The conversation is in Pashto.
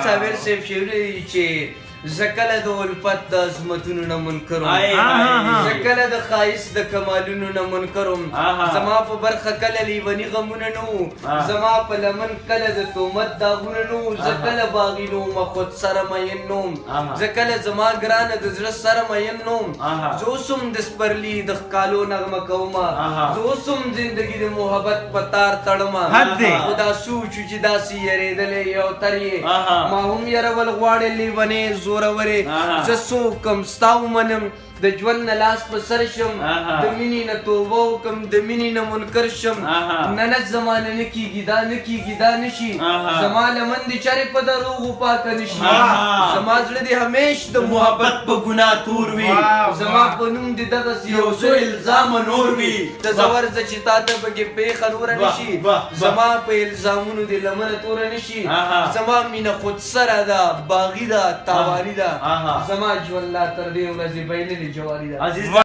صابر صاحب شعرونه دي چې زه کله د الفت د عظمتونو نه منکر وم، زه کله د ښایست د کمالونو نه منکر وم، زما په برخه کله لیوني غمونه نه وو، زما په لمن کله د تهمت داغونه نه وو، زه کله باغي نه وم خود سره مین نه وم، زه کله زما ګرانه د زړه سره مین نه وم، زه اوس هم د سپرلي د ښکالو نغمه کومه، زه اوس هم زندګي د محبت په تار تړمه، خو دا سوچ چې داسې یېرېدلی یو تر یې ما هم یرول غواړې لیونې زورورې، زه څوکم ستا ومنم د ژوند نه لاس په سر شم، د مینې نه توبه وکړم د مینې نه منکر شم، ننت زمانه نه کېږي دا نه کېږي دا نه شي، زما لمن دې چرې په دروغو پاکه نه شي، زما زړه دې همیش د محبت په ګناه تور وي، زما په نوم دې دغسې یو څه الزامه نور وي، ته زه ورځه چې تا ته پکې پېښه نوره نه شي، زما په الزامونو دې لمنه توره نه شي، زما مینه خودسره ده باغي ده تاواني ده، زما ژوند لا تر دې ورځې بایللې جواري ده.